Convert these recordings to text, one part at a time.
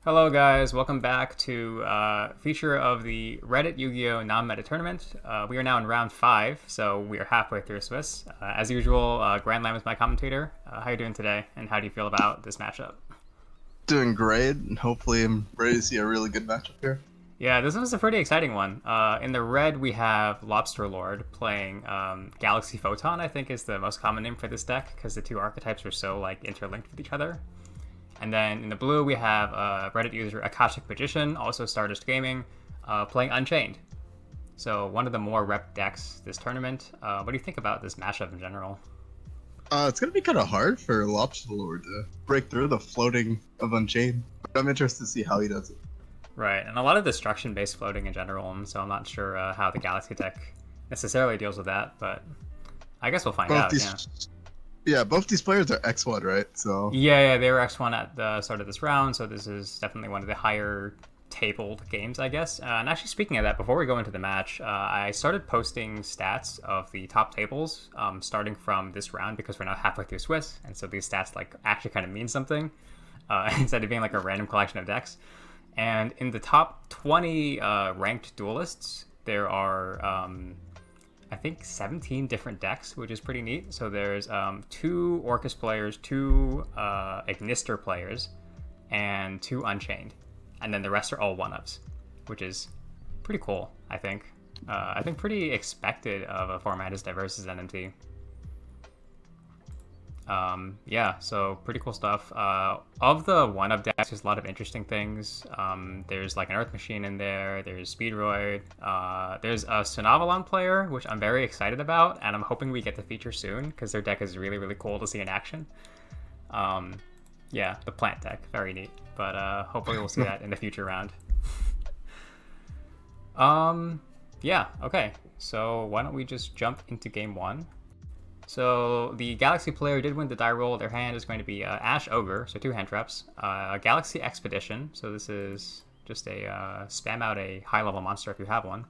Hello guys, welcome back to feature of the Reddit Yu-Gi-Oh! Non-Meta Tournament. We are now in round 5, so we are halfway through Swiss. As usual, Grand Lam is my commentator. How are you doing today, and how do you feel about this matchup? Doing great, and hopefully I'm ready to see a really good matchup here. Yeah, this was a pretty exciting one. In the red, we have Lobster Lord playing Galaxy Photon, I think is the most common name for this deck, because the two archetypes are so interlinked with each other. And then in the blue, we have Reddit user Akashic Magician, also Stardust Gaming, playing Unchained. So one of the more rep decks this tournament. What do you think about this matchup in general? It's gonna be kind of hard for Lobster Lord to break through the floating of Unchained, but I'm interested to see how he does it. Right, and a lot of destruction-based floating in general, so I'm not sure how the Galaxy deck necessarily deals with that, but I guess we'll find Both out, these, yeah, both these players are X1, right? So yeah, they were X1 at the start of this round, so this is definitely one of the higher tabled games, I guess. And actually, speaking of that, before we go into the match, I started posting stats of the top tables starting from this round because we're now halfway through Swiss, and so these stats actually kind of mean something instead of being like a random collection of decks. And in the top 20 ranked duelists, there are I think 17 different decks, which is pretty neat. So there's 2 Orcus players, 2 Ignister players, and 2 Unchained. And then the rest are all 1-ups, which is pretty cool, I think. I think pretty expected of a format as diverse as NMT. Yeah, so pretty cool stuff. Of the 1-up decks, there's a lot of interesting things. There's like an Earth Machine in there, there's Speedroid, there's a Sonavalon player, which I'm very excited about, and I'm hoping we get to feature soon, because their deck is really, really cool to see in action. Yeah, the plant deck, very neat, but hopefully we'll see that in the future round. Yeah, okay, so why don't we just jump into game 1. So the Galaxy player did win the die roll. Their hand is going to be Ash Ogre, so 2 hand traps. Galaxy Expedition, so this is just a spam out a high level monster if you have one.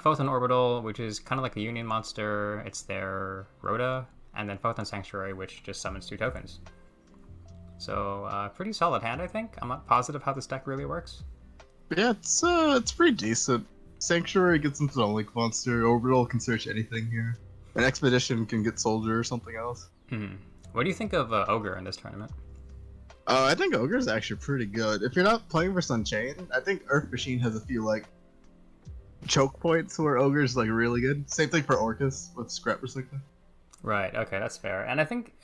Photon Orbital, which is kind of like a Union monster. It's their Rhoda, and then Photon Sanctuary, which just summons 2 tokens. So pretty solid hand, I think. I'm not positive how this deck really works. yeah, it's pretty decent. Sanctuary gets into the Link monster. Orbital can search anything here. An Expedition can get Soldier or something else. What do you think of Ogre in this tournament? I think Ogre's actually pretty good. If you're not playing for Unchained, I think Earth Machine has a few choke points where Ogre's really good. Same thing for Orcus with Scrap Recycling. Right, okay, that's fair. And I think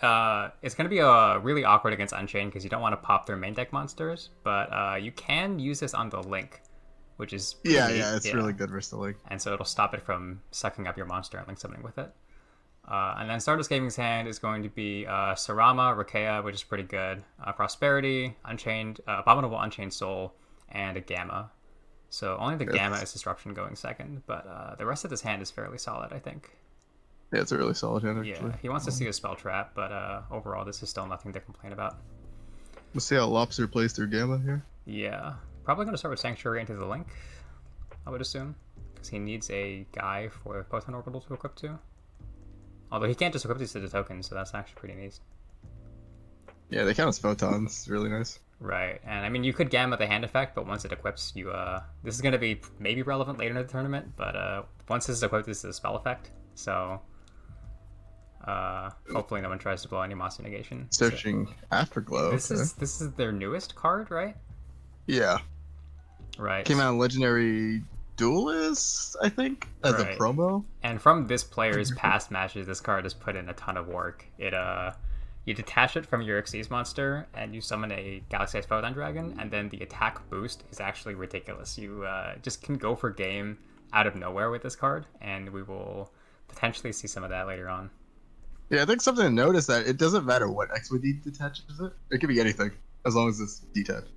it's going to be really awkward against Unchained because you don't want to pop their main deck monsters, but you can use this on the Link, which is neat. It's really good for the Link. And so it'll stop it from sucking up your monster and Link summoning with it. And then Stardust Gaming's hand is going to be Sarama, Rakea, which is pretty good, Prosperity, Unchained, Abominable Unchained Soul, and a Gamma. So only the Gamma is Disruption going second, but the rest of this hand is fairly solid, I think. Yeah, it's a really solid hand, actually. Yeah, he wants to see a Spell Trap, but overall this is still nothing to complain about. Let's see how Lobster plays through Gamma here. Yeah, probably going to start with Sanctuary into the Link, I would assume, because he needs a guy for Photon Orbital to equip to. Although he can't just equip these to the tokens, so that's actually pretty neat. Yeah, they count as photons. It's really nice. Right, and I mean, you could Gamma the hand effect, but once it equips, you this is going to be maybe relevant later in the tournament, but once this is equipped, this is a spell effect, so hopefully no one tries to blow any monster negation. Searching Afterglow. This is their newest card, right? Yeah. Right. Came out in Legendary Duelist, I think, as a promo. And from this player's past matches, this card has put in a ton of work. You detach it from your Xyz monster, and you summon a Galaxy-sized Photon Dragon, and then the attack boost is actually ridiculous. You just can go for game out of nowhere with this card, and we will potentially see some of that later on. Yeah, I think something to note is that it doesn't matter what XYD detaches it. It could be anything, as long as it's detached.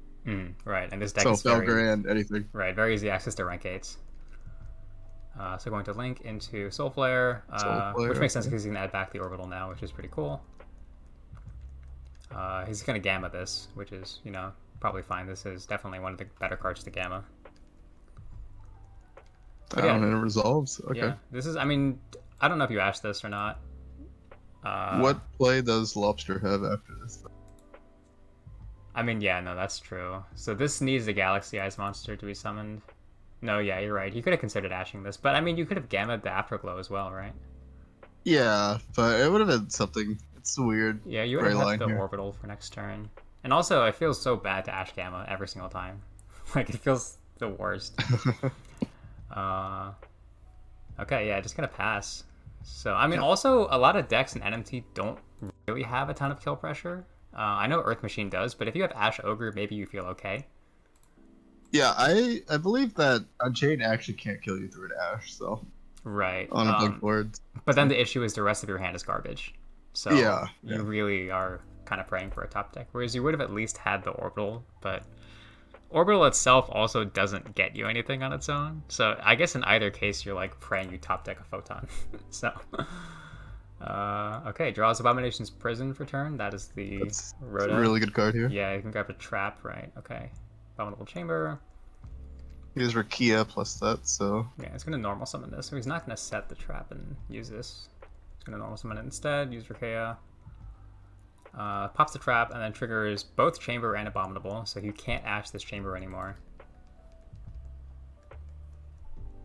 Right, and this deck is very... Felgrand, anything. Right, very easy access to rank 8s. So going to Link into Soul Flare, which makes sense because he can add back the Orbital now, which is pretty cool. He's going to Gamma this, which is, probably fine. This is definitely one of the better cards to Gamma. And it resolves. Okay. Yeah, this is, I don't know if you asked this or not. What play does Lobster have after this? I mean, yeah, no, that's true. So this needs a Galaxy Eyes monster to be summoned. No, yeah, you're right. You could have considered ashing this, but I mean, you could have gammed the Afterglow as well, right? Yeah, but it would have been something. It's a weird Yeah, you would have gray had line the here. orbital for next turn. And also, it feels so bad to ash gamma every single time. Like, it feels the worst. Uh, okay, yeah, just gonna pass. So, I mean, Yep. also, a lot of decks in NMT don't really have a ton of kill pressure. I know Earth Machine does, but if you have Ash Ogre, maybe you feel okay. Yeah, I believe that Unchained actually can't kill you through an Ash, so Right. on a blink board. But then So, the issue is the rest of your hand is garbage. So, yeah, you yeah. really are kind of praying for a top deck. Whereas you would have at least had the Orbital, but Orbital itself also doesn't get you anything on its own. So I guess in either case, you're like praying you top deck a Photon. So, okay, draws Abomination's Prison for turn. That is the That's a Rhoda. really good card here. Yeah, you can grab a trap, right? Okay. Abominable Chamber. He has Rakia plus that, so Yeah, it's going to normal summon this. So he's not going to set the trap and use this. He's going to normal summon it instead, use Rakea. Pops the trap and then triggers both Chamber and Abominable, so you can't ash this Chamber anymore.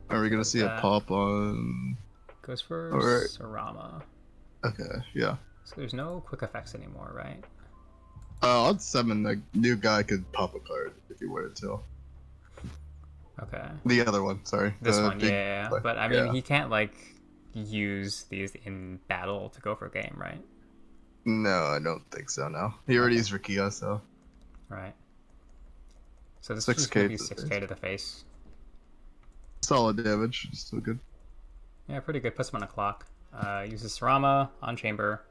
are we gonna see a That pop on? goes for Alright. Sarama. Okay, yeah. So there's no quick effects anymore, right? On 7, the new guy could pop a card if he wanted to. Okay. The other one, sorry. This the one, big yeah. play. But I mean, Yeah. he can't, like, use these in battle to go for a game, right? No, I don't think so. No, he already used Rakia, so Right. So this 6K is going to be to the 6k to the face. solid damage. Still good. Yeah, pretty good. Puts him on a clock. Uses Sarama on Chamber.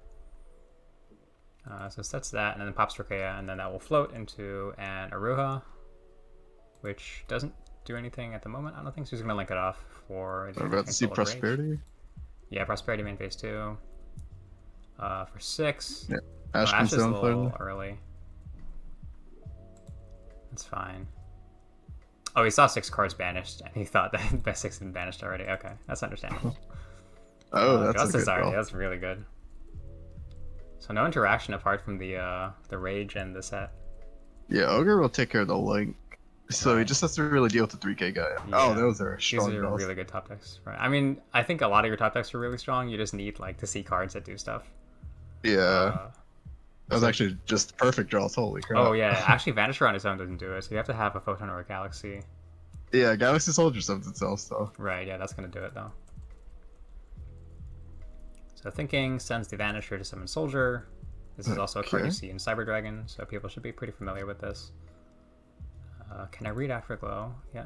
So sets that, and then pops Rakea, and then that will float into an Aruha, which doesn't do anything at the moment. I don't think so. He's going to link it off for the We're about to see Soul of Rage. Prosperity. Yeah, Prosperity main phase 2. For 6. Yeah. Oh, Ash Ash comes is a down little finally. early. That's fine. Oh, he saw 6 cards banished, and he thought that best 6 had been banished already. Okay, that's understandable. Oh, that's a Justice good already. draw. That's really good. So no interaction apart from the rage and the set. Yeah, Ogre will take care of the link. So he Right. just has to really deal with the 3K guy. Oh, Yeah. those are These strong are draws. really good top decks, right? I mean, I think a lot of your top decks are really strong. You just need like to see cards that do stuff. Yeah, Uh, that was so- actually just perfect draws. Holy crap. oh yeah, actually Vanisher on its own doesn't do it, so you have to have a Photon or a Galaxy. Yeah, Galaxy Soldier summons itself, so. Right, yeah, that's gonna do it though. So Thinking sends the Vanisher to summon Soldier. This is also a card you Okay. see in Cyber Dragon, so people should be pretty familiar with this. Can I read Afterglow? Yeah.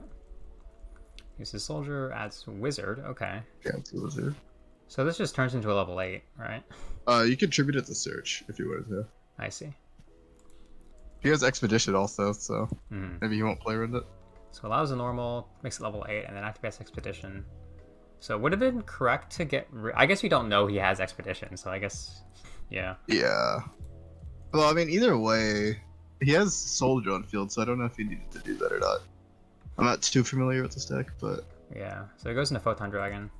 Uses Soldier, adds Wizard. Okay. Galaxy Wizard. So this just turns into a level 8, right? You contribute it to Search if you wanted to. I see. He has Expedition also, so Mhm. maybe he won't play with it. So allows a normal, makes it level 8, and then activates Expedition. So would have been correct to get I guess we don't know he has Expedition, so I guess, yeah. Yeah. Well, I mean, either way, he has Soldier on field, so I don't know if he needed to do that or not. I'm not too familiar with this deck, but Yeah, so it goes into Photon Dragon.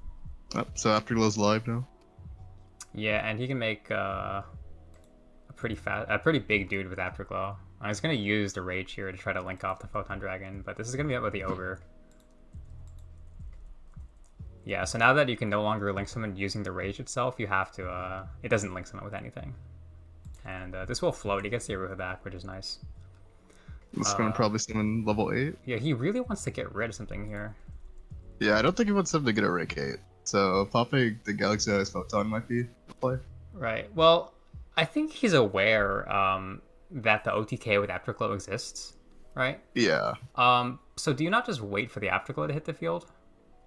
so Afterglow's live now. Yeah, and he can make a pretty big dude with Afterglow. I was gonna use the Rage here to try to link off the Photon Dragon, but this is gonna be up with the Ogre. Yeah, so now that you can no longer link someone using the Rage itself, you have to, it doesn't link someone with anything. And this will float, he gets the Aruha back, which is nice. This is gonna probably summon level 8. Yeah, he really wants to get rid of something here. Yeah, I don't think he wants him to get a Rake 8. So popping the Galaxy Eyes Photon might be the play. Right, well, I think he's aware that the OTK with Afterglow exists, right? Yeah. So do you not just wait for the Afterglow to hit the field?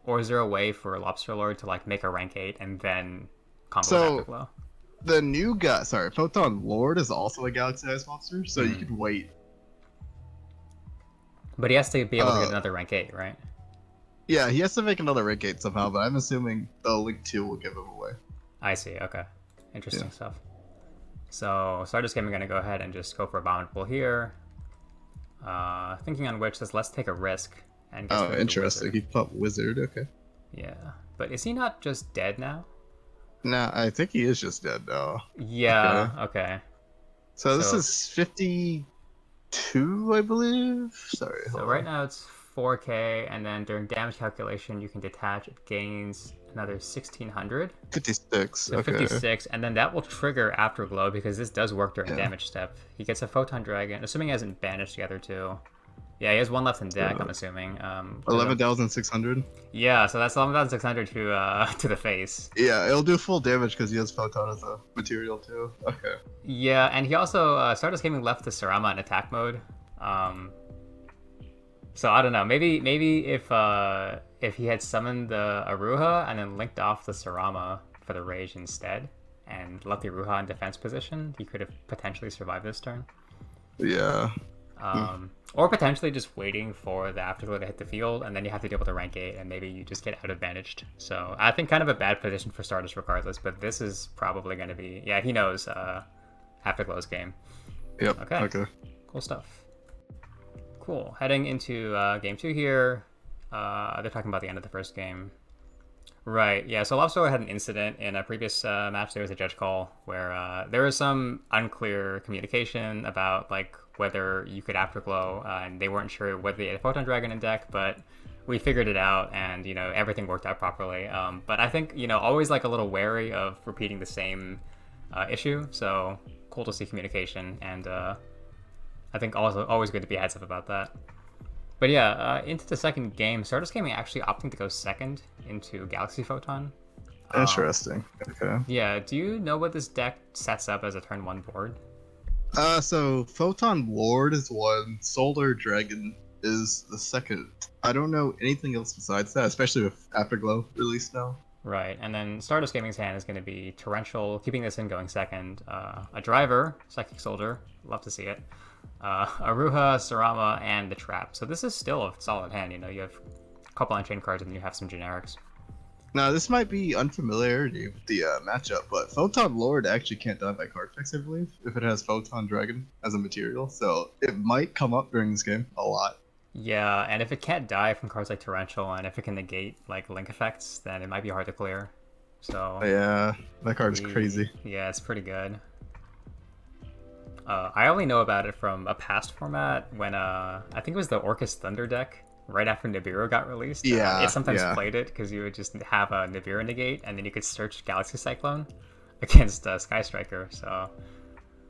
Or is there a way for Lobster Lord to like make a rank 8 and then combo So- with Afterglow? The new guy, sorry, Photon Lord is also a Galaxy Eyes monster, so you could wait. But he has to be able to get another rank 8, right? Yeah, he has to make another Rake 8 somehow, but I'm assuming the Link 2 will give him away. I see, okay. Interesting Yeah. stuff. So Stardust Game, I'm going to go ahead and just go for Abominable here. Thinking on which says, let's take a risk. And gets rid Oh, of the interesting. Wizard. He popped Wizard, okay. Yeah. But is he not just dead now? Nah, I think he is just dead now. Yeah, okay. So this So- is 50 2, I believe. Sorry, So hold right on. now it's 4K, and then during damage calculation, you can detach. It gains another 1600, 56. so Okay. 56, and then that will trigger Afterglow because this does work during Yeah. damage step. He gets a Photon Dragon, assuming he hasn't banished the other two. Yeah, he has one left in deck, I'm So assuming. 11,600. Yeah, so that's 11,600 to the face. Yeah, it'll do full damage because he has photon as a material too. Okay. Yeah, and he also Stardust Gaming left the Sarama in attack mode. Um, so I don't know. Maybe if he had summoned the Aruha and then linked off the Sarama for the Rage instead, and left the Aruha in defense position, he could have potentially survived this turn. Yeah. Hmm. Or potentially just waiting for the Afterglow to hit the field, and then you have to deal with the rank 8, and maybe you just get out advantaged. So I think kind of a bad position for Stardust regardless, but this is probably going to be... Yeah, he knows Afterglow's game. Yep. Okay, Okay. cool stuff. Cool. Heading into game 2 here. They're talking about the end of the first game. Right, yeah, so Lobster had an incident in a previous match. There was a judge call where there was some unclear communication about like whether you could Afterglow, and they weren't sure whether they had a Photon Dragon in deck, but we figured it out, and everything worked out properly. But I think always like a little wary of repeating the same issue. So cool to see communication, and I think also always good to be heads up about that. But yeah, into the second game, Stardust Gaming actually opting to go second into Galaxy Photon. Interesting. Okay. Yeah, do you know what this deck sets up as a turn 1 board? So Photon Lord is one, Solar Dragon is the second. I don't know anything else besides that, especially with Afterglow released now. Right, and then Stardust Gaming's hand is going to be Torrential, keeping this in going second. A Driver, Psychic Soldier, love to see it. Aruha, Sarama, and the Trap. So this is still a solid hand. You have a couple Unchained cards, and then you have some generics. Now this might be unfamiliarity with the matchup, but Photon Lord actually can't die by card effects, I believe, if it has Photon Dragon as a material. So it might come up during this game a lot. Yeah, and if it can't die from cards like Torrential, and if it can negate like link effects, then it might be hard to clear. So Yeah, that card is crazy. Yeah, it's pretty good. I only know about it from a past format when I think it was the Orcus Thunder deck right after Nibiru got released. Yeah, It sometimes yeah. played it because you would just have a Nibiru negate, and then you could search Galaxy Cyclone against Sky Striker. So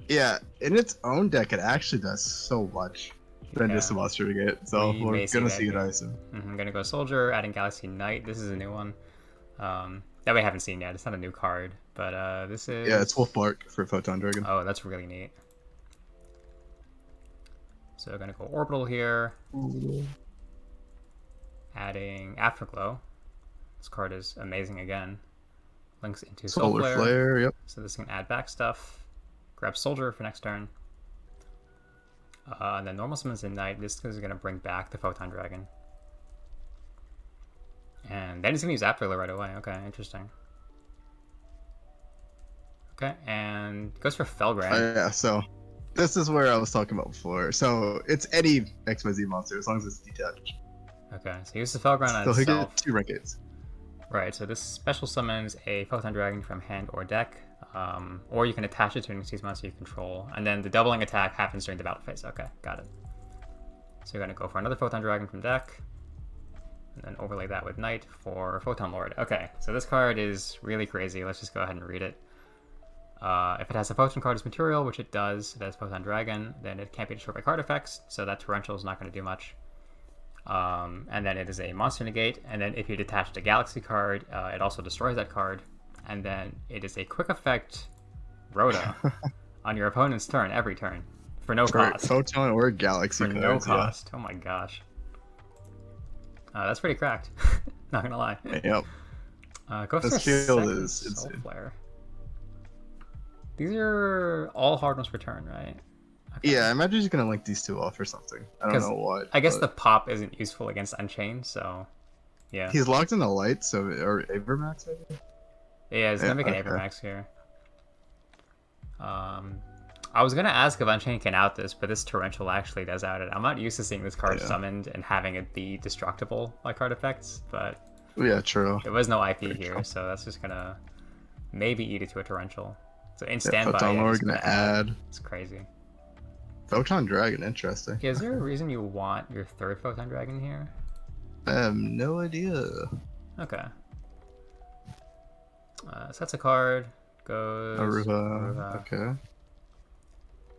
Yeah, in its own deck, it actually does so much than yeah, just a monster to get. So we we're may gonna that see it, here. I assume. I'm gonna go Soldier, adding Galaxy Knight. This is a new one that we haven't seen yet. It's not a new card, but this is Yeah, it's Wolf Bark for Photon Dragon. Oh, that's really neat. So we're gonna go Orbital here. Adding Afterglow. This card is amazing again. Links into Soul Solar Flare. Flare, yep. So this can add back stuff. Grab Soldier for next turn. And then normal summons in Night. This is going to bring back the Photon Dragon. And then he's going to use Afterglow right away. Okay, interesting. Okay, and goes for Felgrand. Yeah, so this is where I was talking about before. So it's any XYZ monster as long as it's detached. Okay, so he uses Felgrand on So he himself. gets 2 rank 8s. Right, so this special summons a Photon Dragon from hand or deck, or you can attach it to an Xyz monster you control, and then the doubling attack happens during the battle phase. Okay, got it. So you're going to go for another Photon Dragon from deck, and then overlay that with Knight for Photon Lord. Okay, so this card is really crazy. Let's just go ahead and read it. If it has a Photon card as material, which it does, it has Photon Dragon, then it can't be destroyed by card effects, so that Torrential is not going to do much. And then it is a monster negate, and then if you detach a Galaxy card, it also destroys that card, and then it is a quick effect Rhoda on your opponent's turn every turn for no cost. Photon or Galaxy For cards, no cost. Oh my gosh. That's pretty cracked. Not gonna lie. Yeah. Yep. Go for This field second is Soul insane. Flare. These are all hard ones per turn, right? Okay. Yeah, I imagine he's gonna link these 2 off or something. I don't know what. I guess the but pop isn't useful against Unchained, so yeah. he's locked in the light, so or Avermax maybe. Yeah, it's gonna make an okay. Avermax here. I was gonna ask if Unchained can out this, but this Torrential actually does out it. I'm not used to seeing this card summoned and having it be destructible by card effects, but Yeah, true. there was no IP Pretty here, true. so that's just gonna maybe eat it to a Torrential. So in Yeah, standby, Photon yeah, Lord just gonna add. It's crazy. Photon Dragon, interesting. Is there a reason you want your third Photon Dragon here? I have no idea. Okay. Sets a card. Goes Aruba. Aruha. Okay.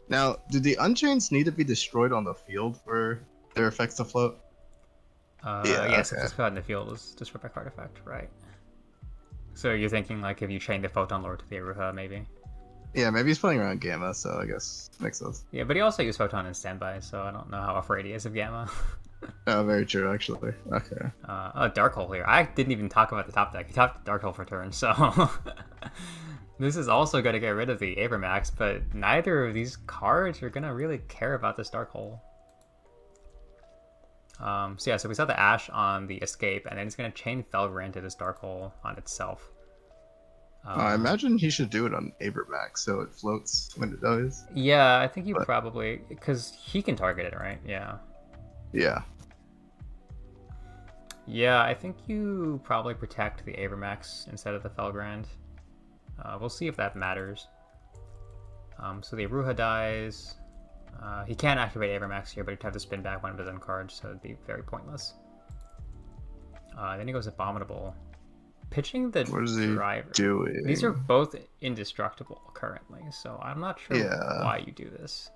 Now, do the Unchains need to be destroyed on the field for their effects to float? Yeah, Yes, if okay. this card in the field is destroyed by card effect, right? So you're thinking like if you chain the Photon Lord to the Aruha, maybe? Yeah, maybe he's playing around Gamma, so I guess makes sense. Yeah, but he also used Photon in standby, so I don't know how afraid he is of Gamma. Oh, very true, actually. Okay. Dark Hole here. I didn't even talk about the top deck. He tapped Dark Hole for turn, so this is also going to get rid of the Abramax, but neither of these cards are going to really care about this Dark Hole. So yeah, so we saw the Ash on the Escape, and then it's going to chain Felgrand to this Dark Hole on itself. I imagine he should do it on Abramax, so it floats when it dies. Yeah, I think you But- probably... Because he can target it, right? Yeah. Yeah. Yeah, I think you probably protect the Abramax instead of the Felgrand. We'll see if that matters. So the Aruha dies. He can't activate Abramax here, but he'd have to spin back one of his end cards, so it'd be very pointless. Then he goes Abominable. Pitching the What is he driver. doing? These are both indestructible currently, so I'm not sure Yeah. why you do this.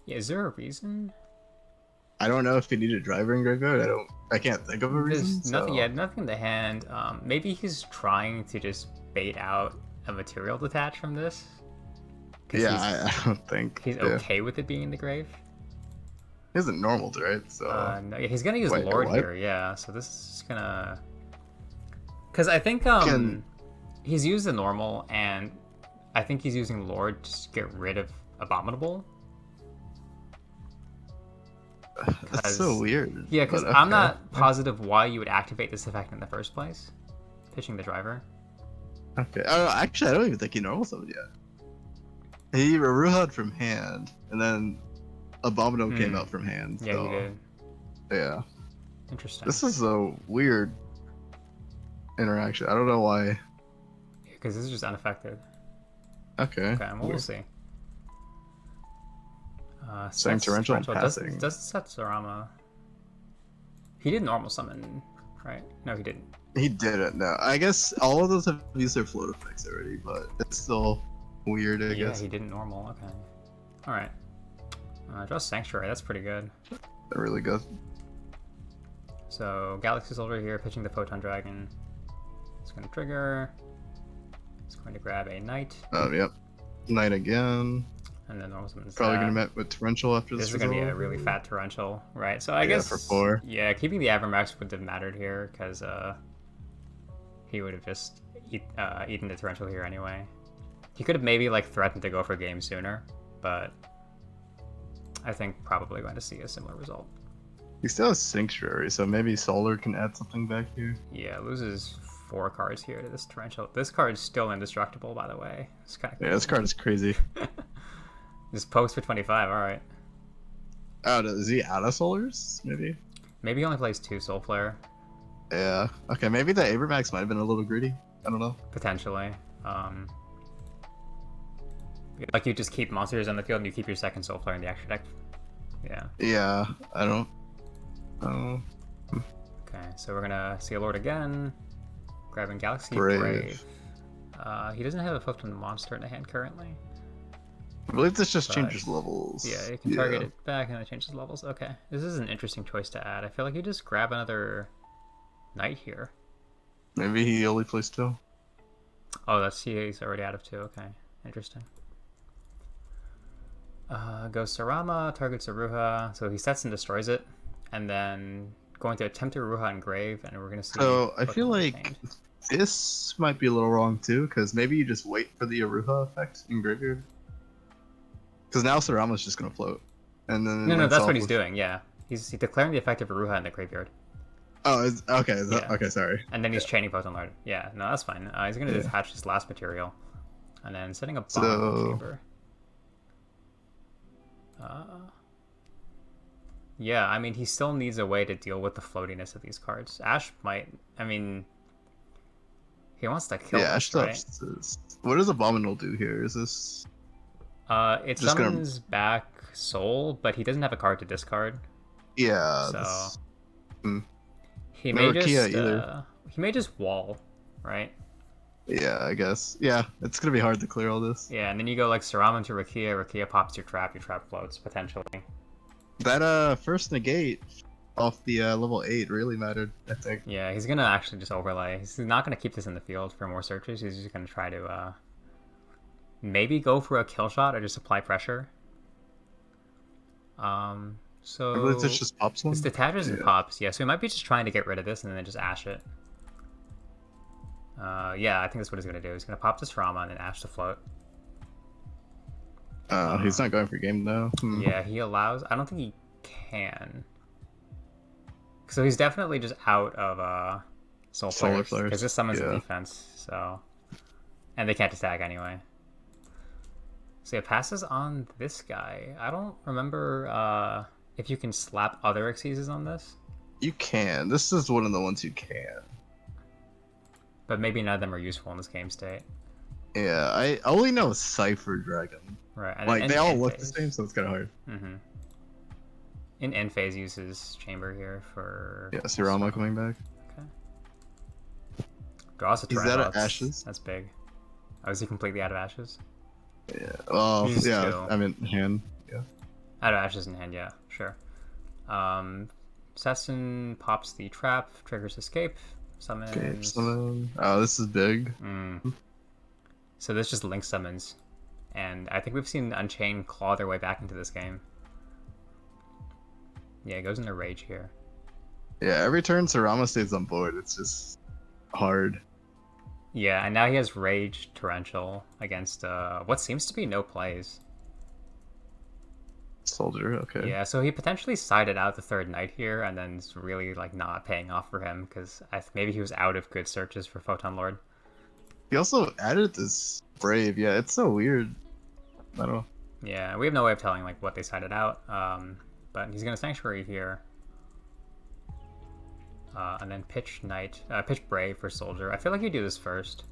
Yeah, is there a reason? I don't know if he needed driver in graveyard. I can't think of a reason. There's nothing. so- Yeah, nothing in the hand. Maybe he's trying to just bait out a material detach from this. 'Cause Yeah, I don't think. he's yeah. okay with it being in the grave. He isn't normal, right? So No, yeah, he's gonna use Wait, Lord what? here. Yeah, so this is gonna. Because I think Can- he's used the normal, and I think he's using Lord to just get rid of Abominable. that's so weird. Yeah, because but I'm okay. not positive why you would activate this effect in the first place. Pitching the driver. Okay. Oh, actually, I don't even think he normal summoned yet. He Aruha'd from hand, and then Abominable came out from hand. Yeah, so, he did. Yeah. Interesting. This is a weird interaction. I don't know why. Because this is just unaffected. Okay. Okay, well, we'll see. Saying torrential and does passing. set Sarama. He did normal summon, right? No, he didn't. He didn't. No, I guess all of those have used their float effects already, but it's still weird. I Yeah, guess he didn't normal. Okay. All right. Just Sanctuary. That's pretty good. they're really good. So Galaxy Soldier here, pitching the Photon Dragon. It's going to trigger. It's going to grab a Knight, Yep. Knight again. and then normal summons Probably that. gonna met with torrential after This this. is going to be a resolve. really fat torrential, right? So I Yeah, guess for 4. Yeah, keeping the Abramax would have mattered here because he would have just eaten the torrential here anyway. He could have maybe like threatened to go for game sooner, but I think probably going to see a similar result. He still has Sanctuary, so maybe Solar can add something back here. Yeah, loses 4 cards here to this torrential. This card is still indestructible, by the way. It's kind of Yeah, this card is crazy. Just post for 25. All right. Oh, is he out of Solars? Maybe. Maybe he only plays 2 Soul Flare, Yeah. Okay, maybe the Abramax might have been a little greedy. I don't know. potentially. Like you just keep monsters on the field and you keep your second Soul Flare in the extra deck. Yeah. Yeah, I don't. Oh. Okay, so we're gonna see a Lord again. Grabbing Galaxy Brave. Brave. He doesn't have a Photon monster in the hand currently. I believe this just But- changes levels. Yeah, you can target it back and it changes levels. Okay, this is an interesting choice to add. I feel like you just grab another Knight here. Maybe he only plays 2. Oh, he's already out of 2. Okay, interesting. Goes Sarama, targets Aruha, so he sets and destroys it, and then going to attempt Aruha in grave, and we're gonna see. So I feel Photon like Unchained. this might be a little wrong too, because maybe you just wait for the Aruha effect in graveyard. Because now Sarama's just gonna float, and then No, it's that's all what he's with- doing. Yeah, he's declaring the effect of Aruha in the graveyard, Oh, okay. Yeah. Okay, sorry. and then he's chaining Photon Lord. Yeah, no, that's fine. He's gonna Yeah. detach his last material, and then setting up So- bomb chamber. Yeah, I mean, he still needs a way to deal with the floatiness of these cards. Ash might, I mean, He wants to kill Yeah, us, right? what does Abominable do here? Is this It just gonna? summons back Soul, but he doesn't have a card to discard, Yeah, so this. Hmm. he No may Rakia just either. wall, right? Yeah, I guess. Yeah, it's gonna be hard to clear all this. Yeah, and then you go like Sarama into Rakia. Rakia pops your trap floats potentially. That first negate off the level 8 really mattered, I think. Yeah, he's gonna actually just overlay. He's not gonna keep this in the field for more searches. He's just gonna try to maybe go for a kill shot or just apply pressure. I believe So this just pops this one. detaches and Yeah. pops. Yeah, so he might be just trying to get rid of this and then just ash it. Yeah, I think that's what he's gonna do. He's gonna pop this Rama and then ash the float. He's not going for game though. Yeah, he allows. I don't think he can. So he's definitely just out of solar flares because this summons the defense. So, and they can't attack anyway. So it passes on this guy. I don't remember if you can slap other Xyzes on this. You can. This is one of the ones you can. But maybe none of them are useful in this game state. Yeah, I only know Cypher Dragon. Right. And like, they all look the same, so it's kind of hard. Mm-hmm. In end phase uses Chamber here for... Yeah, Sarama coming back. Okay. Draws a He's out of Ashes. That's big. Oh, is he completely out of Ashes? Yeah. Oh, yeah. Two. I mean, hand. Yeah. Out of Ashes in hand, yeah. Sure. Sesson pops the trap, triggers escape, summons... Oh, this is big. So this just link summons. And I think we've seen Unchained claw their way back into this game. Yeah, it goes into Rage here. Yeah, every turn Sarama stays on board. It's just hard. Yeah, and now he has Rage Torrential against what seems to be no plays. Soldier, okay. Yeah, so he potentially sided out the third knight here, and then it's really like not paying off for him because maybe he was out of good searches for Photon Lord. He also added this Brave. Yeah, it's so weird. I don't know. Yeah, we have no way of telling like what they sided out. But he's gonna Sanctuary here, and then pitch Brave for Soldier. I feel like you do this first,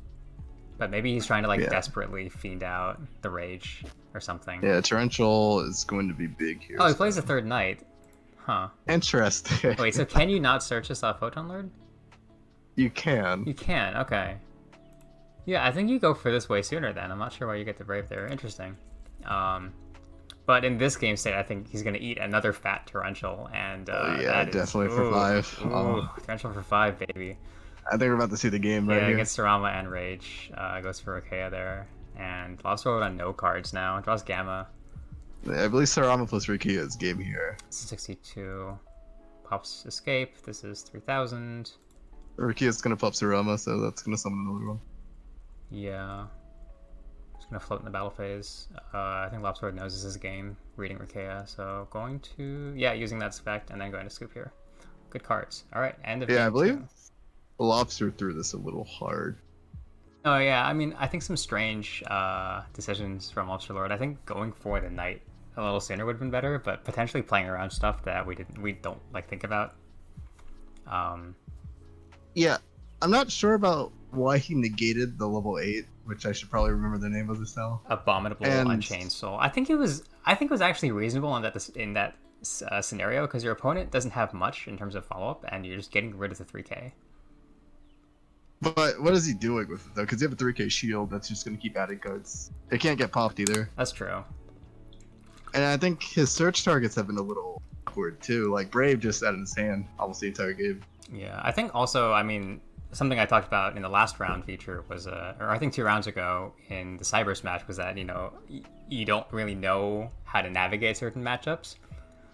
but maybe he's trying to like desperately fiend out the Rage or something. Yeah, Torrential is going to be big here. Oh, he plays the third knight. Huh. Interesting. Wait, so can you not search this off Photon Lord? You can. You can, okay. Yeah, I think you go for this way sooner then. I'm not sure why you get the Brave there. Interesting. But in this game state, I think he's going to eat another fat Torrential. And yeah, definitely for 5. Torrential for 5, baby. I think we're about to see the game right here. Yeah, gets Sarama and Rage. Goes for Rakea there. And Lost Road on no cards now. Draws Gamma. I believe Sarama plus Rakia is game here. This is 62. Pops Escape. This is 3000. Rakia's going to pop Sarama, so that's going to summon another one. Yeah. Just gonna float in the battle phase. I think Lopsword knows this is a game, reading Rakea, so going to using that effect and then going to scoop here. Good cards. Alright, end of game I believe 2. Lobster threw this a little hard. Oh yeah, I mean I think some strange decisions from Lobster Lord. I think going for the knight a little sooner would have been better, but potentially playing around stuff that we don't like think about. Yeah, I'm not sure about why he negated the level 8, which I should probably remember the name of the cell. Abominable Unchained Soul. I think it was actually reasonable in that scenario because your opponent doesn't have much in terms of follow up, and you're just getting rid of the 3K. But what is he doing with it though? Because you have a 3K shield that's just going to keep adding cards. It can't get popped either. That's true. And I think his search targets have been a little awkward too. Like Brave just out in his hand almost the entire game. Yeah, I think also, I mean, something I talked about in the last round feature was, or I think 2 rounds ago in the Cyber Smash, was that, you don't really know how to navigate certain matchups.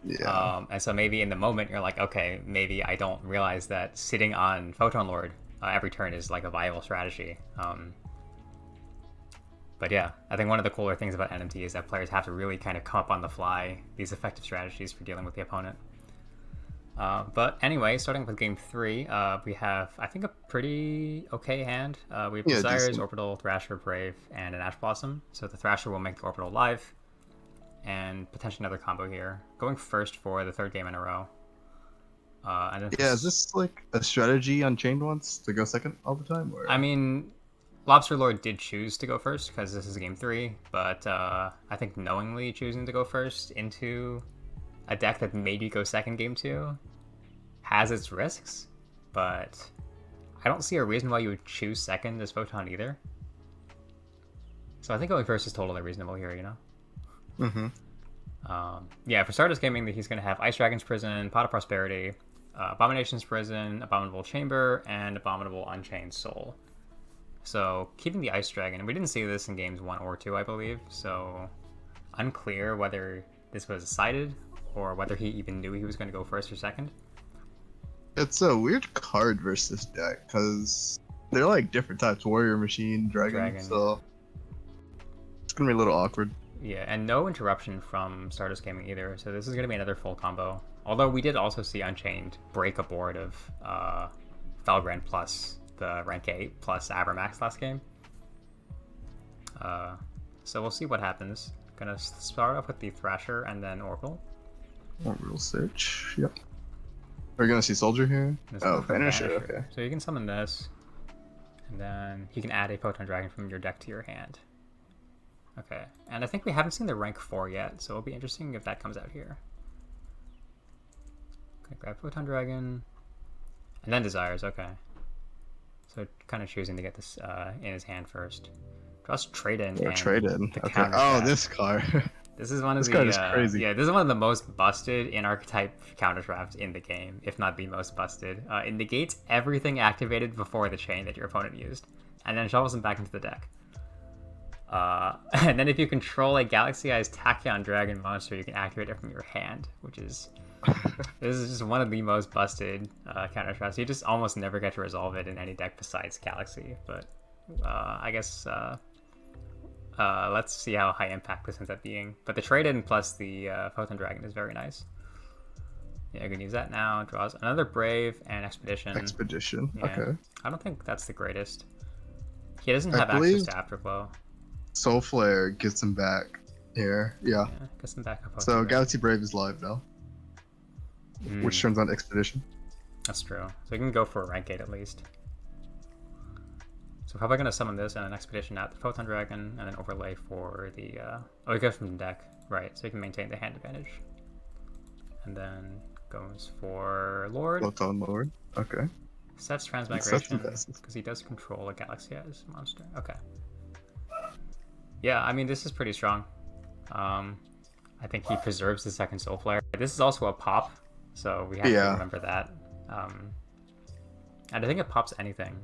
Yeah. And so maybe in the moment you're like, okay, maybe I don't realize that sitting on Photon Lord every turn is like a viable strategy. But yeah, I think one of the cooler things about NMT is that players have to really kind of come up on the fly these effective strategies for dealing with the opponent. But anyway, starting with game 3, we have, I think, a pretty okay hand. We have Desires, decent. Orbital, Thrasher, Brave, and an Ash Blossom. So the Thrasher will make the Orbital live, and potentially another combo here. Going first for the 3rd game in a row. And then Yeah, is this like a strategy Unchained wants to go second all the time? Or I mean, Lobster Lord did choose to go first because this is game 3, but I think knowingly choosing to go first into a deck that made you go second game 2 has its risks, but I don't see a reason why you would choose second as Photon either. So I think going first is totally reasonable here, you know? Mm-hmm. Yeah, for Stardust Gaming, he's going to have Ice Dragon's Prison, Pot of Prosperity, Abomination's Prison, Abominable Chamber, and Abominable Unchained Soul. So keeping the Ice Dragon, we didn't see this in games 1 or 2, I believe, so unclear whether this was decided or whether he even knew he was going to go first or second. It's a weird card versus deck because they're like different types: Warrior, Machine, Dragon. So it's gonna be a little awkward. Yeah, and no interruption from Stardust Gaming either, so this is going to be another full combo. Although we did also see Unchained break a board of Felgrand plus the rank 8 plus Abermax last game. So we'll see what happens. Gonna start off with the Thrasher and then Orbital. Orbital Search, yep. We're gonna see Soldier here. Oh, Vanisher, okay. So you can summon this, and then you can add a Photon Dragon from your deck to your hand. Okay, and I think we haven't seen the rank 4 yet, so it'll be interesting if that comes out here. Okay, grab Photon Dragon, and then Desires, okay. So kind of choosing to get this in his hand first. Draws Trade-In. Yeah, Trade-In. Okay. Oh, this card. This is one of this card is crazy. Yeah, this is one of the most busted in archetype counter drafts in the game, if not the most busted. It negates everything activated before the chain that your opponent used, and then shovels them back into the deck. And then if you control a Galaxy-Eyes Tachyon Dragon monster, you can activate it from your hand, which is... this is just one of the most busted counter drafts. You just almost never get to resolve it in any deck besides Galaxy, but I guess... let's see how high impact this ends up being. But the Trade-In plus the Photon Dragon is very nice. Yeah, I can use that now. Draws another Brave and Expedition. Expedition, yeah. Okay. I don't think that's the greatest. He doesn't have access to Afterglow. Soul Flare gets him back here. Yeah. Gets him back up. So Galaxy Brave is live now. Which turns on Expedition. That's true. So we can go for a rank 8 at least. So probably going to summon this and an Expedition out the Photon Dragon and then overlay for the... oh, he goes from the deck. Right, so he can maintain the hand advantage. And then goes for Lord. Photon Lord, okay. Sets Transmigration because he does control a Galaxy-Eyes monster. Okay. Yeah, I mean, this is pretty strong. I think he preserves the second Soul Flare. This is also a pop, so we have to remember that. And I think it pops anything.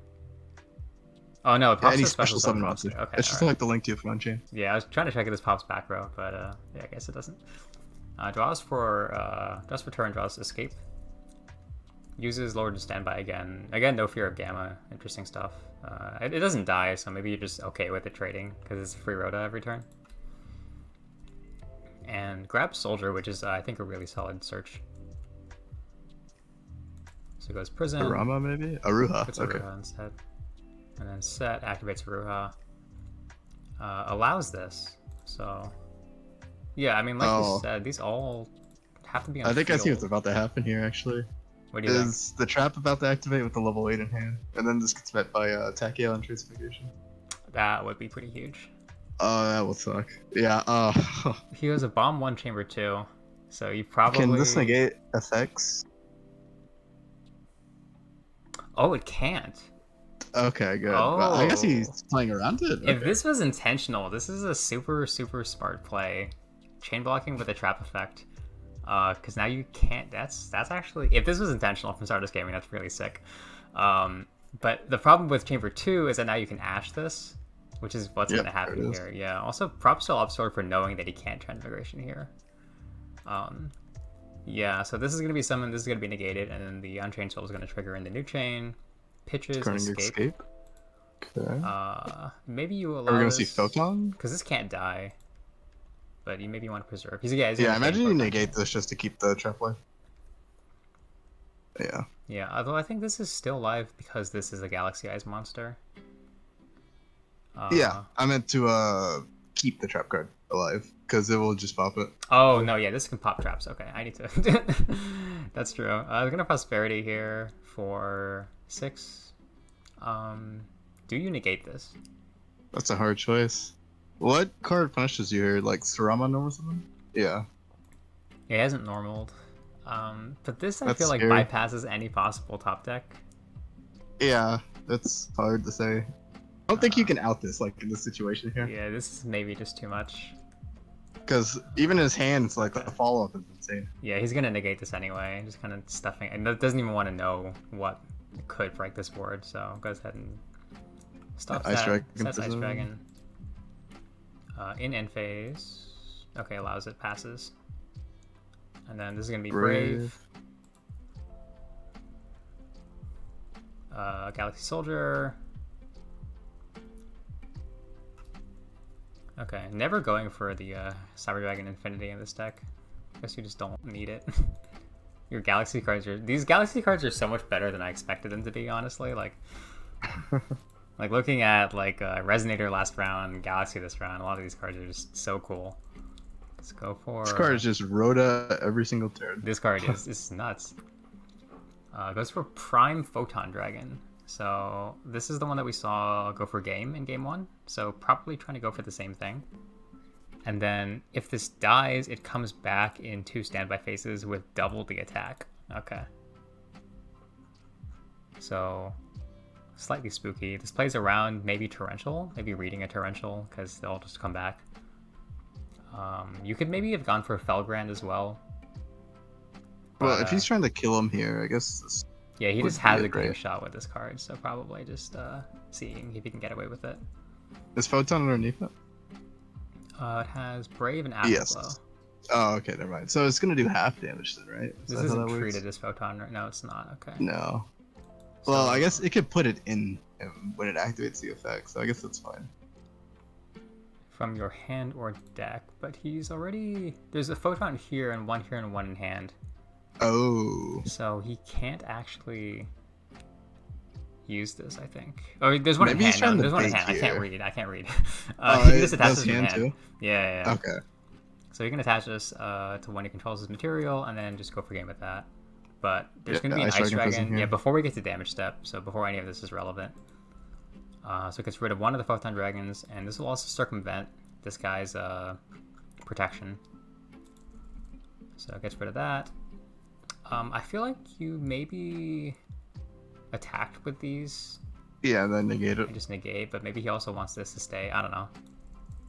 Oh no, it pops a special summon monster. Okay, it's just like the link to from Unchained. Yeah, I was trying to check if this pops back row, but yeah, I guess it doesn't. Draws for turn, draws Escape. Uses Lord and Standby again. Again, no fear of Gamma. Interesting stuff. It doesn't die, so maybe you're just okay with it trading because it's a free Rhoda every turn. And grab Soldier, which is I think a really solid search. So it goes Prison. Arama maybe? Aruha. Puts Aruha instead. And then set activates Aruha. Allows this. So yeah, I mean, like you said, these all have to be on I think field. I see what's about to happen here actually. What do you think? Is the trap about to activate with the level 8 in hand, and then this gets met by Tachyon and Transmigration? That would be pretty huge. Oh, that would suck. Yeah, He was a bomb 1 chamber 2, so you probably... Can this negate effects? Oh, it can't. Okay, good. Oh. Well, I guess he's playing around it. Okay. If this was intentional, this is a super, super smart play. Chain blocking with a trap effect. Because now you can't... That's actually... If this was intentional from Stardust Gaming, that's really sick. But the problem with Chamber 2 is that now you can Ash this, which is what's going to happen here. Yeah. Also, props to Upsword for knowing that he can't Transmigration here. Yeah, so this is going to be summoned, this is going to be negated, and then the Unchained Soul is going to trigger in the new chain. Pitches, escape. Okay. Maybe you allow Are we going to see Photon? Because this can't die. But you maybe want to preserve. Yeah, imagine you negate this just to keep the trap life. Yeah. Yeah, although I think this is still live because this is a Galaxy-Eyes monster. Yeah, I meant to keep the trap card alive. because it will just pop it. Oh, no, yeah, this can pop traps. Okay, I need to... That's true. I'm going to Prosperity here for 6. Do you negate this? That's a hard choice. What card punishes you here? Like Saruman or something? Yeah. It hasn't normaled. But this, I That's feel like, scary. bypasses any possible top deck. Yeah, that's hard to say. I don't think you can out this, like, in this situation here. Yeah, this is maybe just too much. Because even his hands, like, the follow-up is insane. Yeah, he's going to negate this anyway. Just kind of stuffing... And doesn't even want to know what could break this board, so goes ahead and stops Ice that. Dragon Sets Ice Prison. Dragon. In end phase. Okay, allows it, passes. And then this is going to be Brave. Galaxy Soldier. Okay, never going for the Cyber Dragon Infinity in this deck. Guess you just don't need it. Your Galaxy cards are... These Galaxy cards are so much better than I expected them to be, honestly. Like looking at, like, Resonator last round, Galaxy this round, a lot of these cards are just so cool. Let's go for... This card is just Rhoda every single turn. This card is nuts. Goes for Prime Photon Dragon. So this is the one that we saw go for game in game 1. So probably trying to go for the same thing. And then if this dies, it comes back in 2 standby phases with double the attack. Okay. So slightly spooky. This plays around maybe Torrential, maybe reading a Torrential because they'll just come back. You could maybe have gone for Felgrand as well. Well, if he's trying to kill him here, I guess this yeah, he would just has be a game great. shot with this card, so probably just seeing if he can get away with it. Is Photon underneath it? It has Brave and Afterglow. Yes. Oh, okay, never mind. So it's gonna do half damage then, right? Is This that how isn't that works? treated as Photon, right? No, it's not. Okay. No. Well, I guess it could put it in when it activates the effect, so I guess that's fine. From your hand or deck, but he's already... There's a Photon here and one in hand. Oh. So he can't actually use this, I think. Oh, there's one Maybe in he's hand. No, trying to there's one in bake hand. here. I can't read. Oh, He it just attaches does in hand hand. too? Yeah. Okay. So you can attach this to when he controls his material, and then just go for game with that. But there's going to be an Ice Dragon. Yeah, before we get to damage step, so before any of this is relevant. So it gets rid of one of the Photon Dragons, and this will also circumvent this guy's protection. So it gets rid of that. I feel like you maybe attacked with these. Yeah, then negate it. And just negate, but maybe he also wants this to stay. I don't know.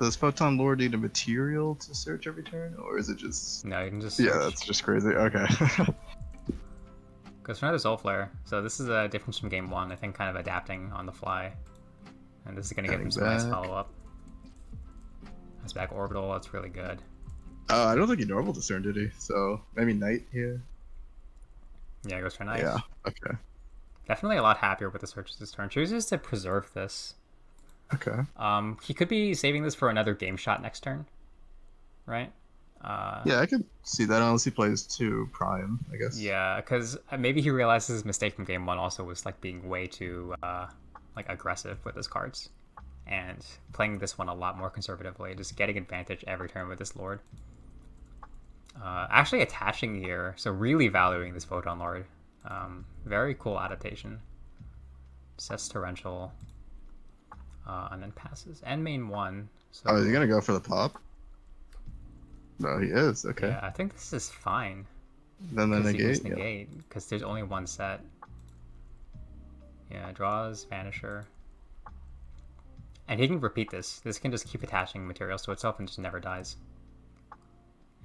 Does Photon Lord need a material to search every turn, or is it just... No, you can just Yeah, search. that's just crazy. Okay. Goes for another Soul Flare. So this is a difference from game 1. I think kind of adapting on the fly. And this is going to give him some nice follow-up. That's back Orbital. That's really good. I don't think he normal this turn, did he? So maybe Knight here. Yeah, goes for Knight. Yeah. Okay. Definitely a lot happier with the search this turn. Chooses to preserve this. Okay. He could be saving this for another game shot next turn, right? Yeah, I could see that unless he plays 2 Prime, I guess. Yeah, because maybe he realizes his mistake from game 1 also was like being way too like aggressive with his cards, and playing this one a lot more conservatively, just getting advantage every turn with this Lord. Actually attaching here, so really valuing this Photon Lord. Very cool adaptation. Sets Torrential. And then passes. And main 1. So, Oh, is he gonna go for the pop? No, he is. Okay. yeah, I think this is fine. Then the negate. Negate, because there's only one set. Yeah, draws, Vanisher. And he can repeat this. This can just keep attaching materials to itself and just never dies.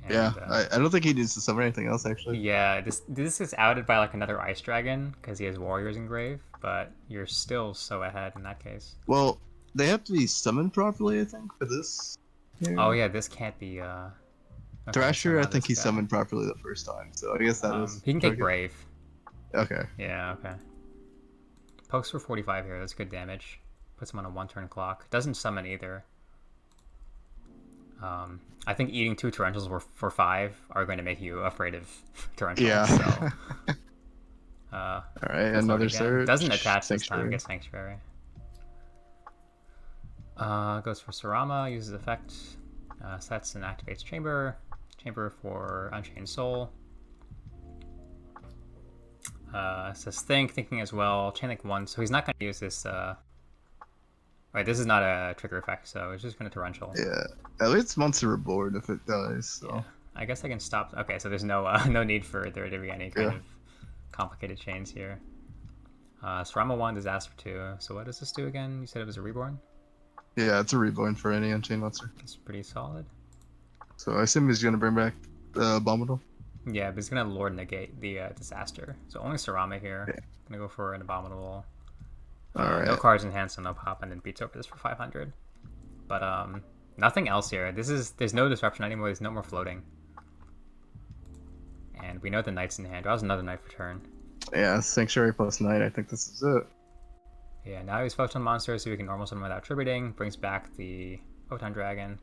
And, Yeah, I don't think he needs to summon anything else, actually. Yeah, this is outed by like another Ice Dragon, because he has Warriors engrave, but you're still so ahead in that case. Well, they have to be summoned properly, I think, for this. Here. Oh yeah, this can't be... Okay, Thrasher, so I think he guy. summoned properly the first time, so I guess that is... He can take Brave. Okay. Yeah, okay. Pokes for 45 here, that's good damage. Puts him on a 1-turn clock. Doesn't summon either. I think eating 2 Torrentials for 5 are going to make you afraid of Torrentials. Yeah. So, Alright, another search. Doesn't attach this Sanctuary. time, gets Sanctuary. Goes for Sarama, uses effect. So that's an activates chamber. Chamber for Unchained Soul. Says thinking as well. Chain link 1, so he's not going to use this. Wait, this is not a trigger effect, so it's just going to torrential. Yeah, at least Monster Reborn if it dies. So. Yeah. I guess I can stop. Okay, so there's no no need for there to be any kind of complicated chains here. Sarama 1, Disaster 2. So what does this do again? You said it was a Reborn? Yeah, it's a Reborn for any Unchained monster. It's pretty solid. So I assume he's going to bring back the Abominable. Yeah, but he's going to Lord negate the Disaster. So only Sarama here. Yeah. Going to go for an Abominable. Alright. No cards in hand, so no pop, and then beats over this for 500. But nothing else here. There's no disruption anymore. There's no more floating. And we know the knight's in hand. That was another knight for turn. Yeah, Sanctuary plus Knight. I think this is it. Yeah, now he's Photon monster, so we can normal summon without tributing. Brings back the Photon Dragon.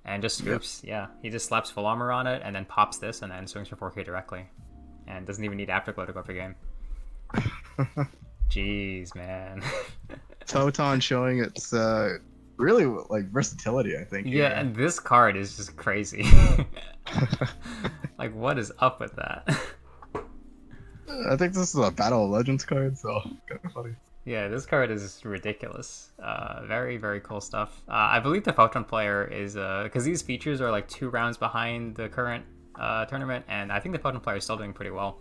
And just scoops. Yep. Yeah, he just slaps full armor on it, and then pops this, and then swings for 4k directly. And doesn't even need Afterglow to go for game. Jeez, man. Photon showing its really like versatility, I think. Yeah, and this card is just crazy. Like, what is up with that? I think this is a Battle of Legends card, so kind of funny. Yeah, this card is ridiculous. Very, very cool stuff. I believe the Photon player is because these features are like 2 rounds behind the current tournament, and I think the Photon player is still doing pretty well.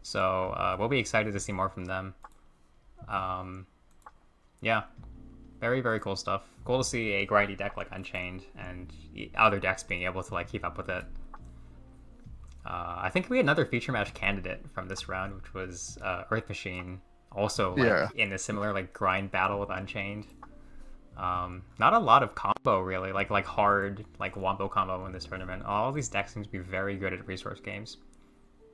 So we'll be excited to see more from them. Yeah, very, very cool stuff. Cool to see a grindy deck like Unchained and other decks being able to like keep up with it. I think we had another feature match candidate from this round, which was Earth Machine, also like, in a similar like grind battle with Unchained. Not a lot of combo really, like hard like wombo combo in this tournament. All these decks seem to be very good at resource games.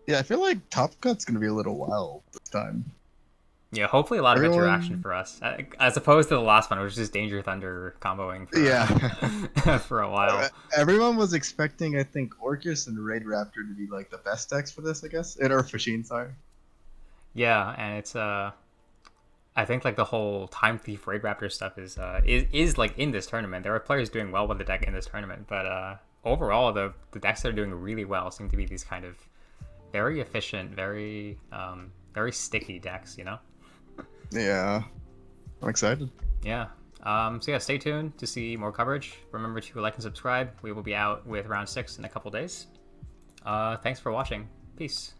Yeah, I feel like Top Cut's gonna be a little wild this time. Yeah, hopefully a lot of interaction for us, as opposed to the last one, which was just Danger Thunder comboing for, for a while. Everyone was expecting, I think, Orcus and Raid Raptor to be like the best decks for this, I guess. And Earth Machine, sorry. Yeah, and it's I think like the whole Time Thief Raid Raptor stuff is like in this tournament. There are players doing well with the deck in this tournament, but overall the decks that are doing really well seem to be these kind of very efficient, very very sticky decks, you know? Yeah, I'm excited. Yeah. So yeah, stay tuned to see more coverage. Remember to like and subscribe. We will be out with round 6 in a couple days. Thanks for watching. Peace.